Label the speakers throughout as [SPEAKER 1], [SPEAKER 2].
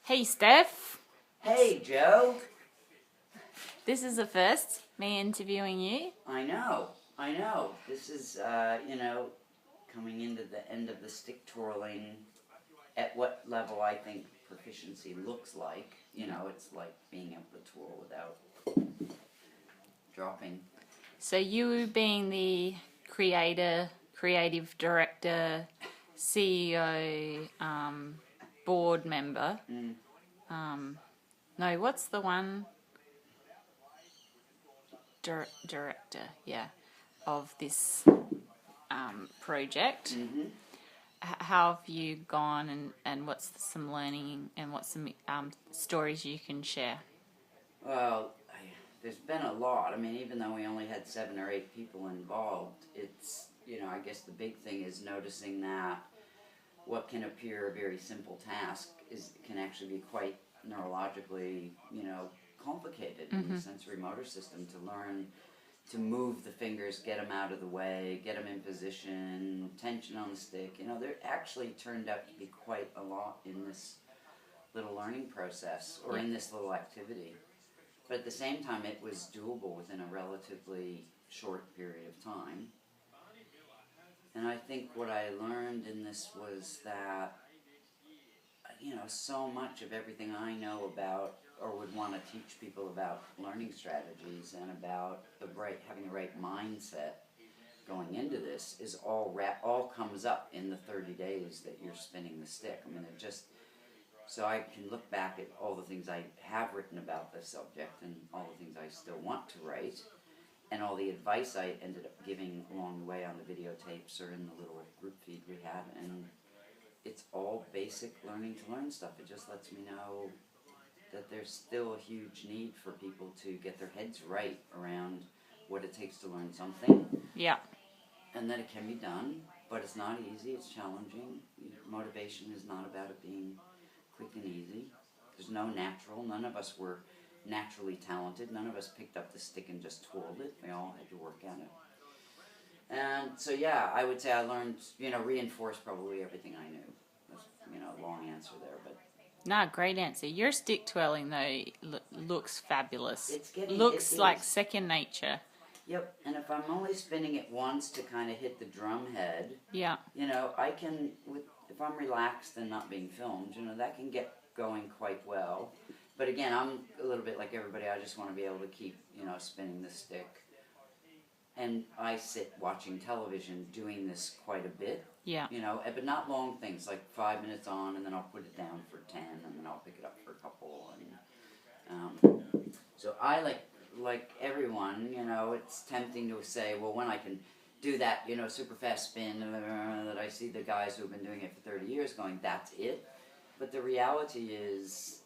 [SPEAKER 1] Hey, Stef.
[SPEAKER 2] Hey, Joe.
[SPEAKER 1] This is the first, me interviewing you.
[SPEAKER 2] I know. This is, coming into the end of the stick twirling at what level I think proficiency looks like. It's like being able to twirl without dropping.
[SPEAKER 1] So you being the creator, creative director, CEO, board member. No, what's the one? Director, yeah, of this project.
[SPEAKER 2] Mm-hmm.
[SPEAKER 1] How have you gone, and what's some learning, and what's some stories you can share?
[SPEAKER 2] Well, there's been a lot. I mean, even though we only had 7 or 8 people involved, it's, I guess the big thing is noticing that what can appear a very simple task can actually be quite neurologically, complicated in the sensory motor system to learn to move the fingers, get them out of the way, get them in position, tension on the stick. There actually turned out to be quite a lot in this little learning process, or in this little activity. But at the same time, it was doable within a relatively short period of time. And I think what I learned in this was that, so much of everything I know about or would want to teach people about learning strategies and about having the right mindset going into this is all comes up in the 30 days that you're spinning the stick. I mean, so I can look back at all the things I have written about this subject and all the things I still want to write and all the advice I ended up giving along the way on the videotapes or in the little group feed we had, and it's all basic learning to learn stuff. It just lets me know that there's still a huge need for people to get their heads right around what it takes to learn something.
[SPEAKER 1] Yeah.
[SPEAKER 2] And that it can be done, but it's not easy, it's challenging. Motivation is not about it being quick and easy. There's no natural. None of us were naturally talented. None of us picked up the stick and just twirled it. We all had to work at it. And so, yeah, I would say I learned, reinforced probably everything I knew. That's, long answer there, but...
[SPEAKER 1] No, great answer. Your stick twirling, though, looks fabulous.
[SPEAKER 2] It
[SPEAKER 1] looks like second nature.
[SPEAKER 2] Yep, and if I'm only spinning it once to kind of hit the drum head,
[SPEAKER 1] yeah,
[SPEAKER 2] I can, if I'm relaxed and not being filmed, that can get going quite well. But again, I'm a little bit like everybody. I just want to be able to keep, spinning the stick. And I sit watching television doing this quite a bit.
[SPEAKER 1] Yeah.
[SPEAKER 2] But not long things, like 5 minutes on, and then I'll put it down for 10, and then I'll pick it up for a couple. And so I like everyone, it's tempting to say, well, when I can do that, super fast spin, that I see the guys who have been doing it for 30 years going, that's it. But the reality is,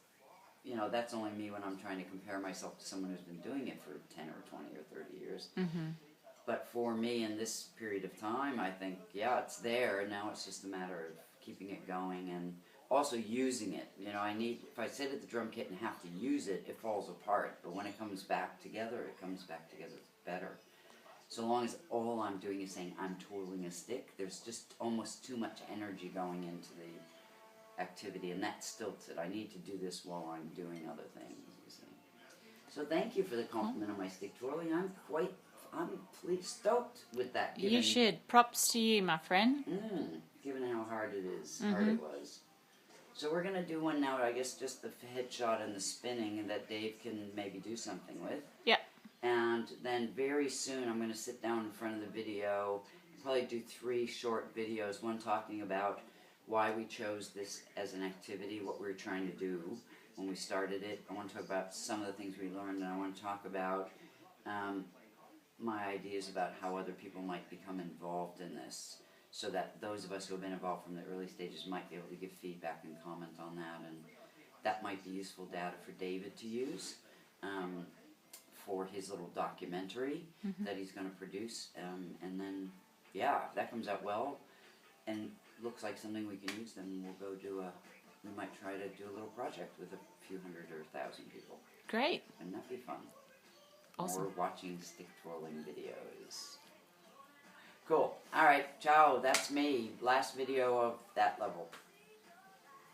[SPEAKER 2] that's only me when I'm trying to compare myself to someone who's been doing it for 10 or 20 or 30 years.
[SPEAKER 1] Mm-hmm.
[SPEAKER 2] But for me in this period of time, I think, yeah, it's there, and now it's just a matter of keeping it going and also using it. If I sit at the drum kit and have to use it, it falls apart. But when it comes back together, better. So long as all I'm doing is saying I'm twirling a stick, there's just almost too much energy going into the activity, and that stilts it. I need to do this while I'm doing other things, you see. So thank you for the compliment on my stick twirling. I'm pleased, stoked with that.
[SPEAKER 1] You should. Props to you, my friend.
[SPEAKER 2] Given how hard it was. So we're going to do one now, I guess just the headshot and the spinning, and that Dave can maybe do something with.
[SPEAKER 1] Yeah.
[SPEAKER 2] And then very soon I'm going to sit down in front of the video, probably do 3 short videos, one talking about why we chose this as an activity, what we were trying to do when we started it. I want to talk about some of the things we learned, and I want to talk about my ideas about how other people might become involved in this, so that those of us who have been involved from the early stages might be able to give feedback and comment on that, and that might be useful data for David to use for his little documentary that he's going to produce, and then, yeah, if that comes out well and looks like something we can use, then we'll go we might try to do a little project with a few hundred or 1,000 people.
[SPEAKER 1] Great.
[SPEAKER 2] Wouldn't that be fun?
[SPEAKER 1] Awesome.
[SPEAKER 2] Or watching stick twirling videos. Cool. Alright, ciao. That's me. Last video of that level.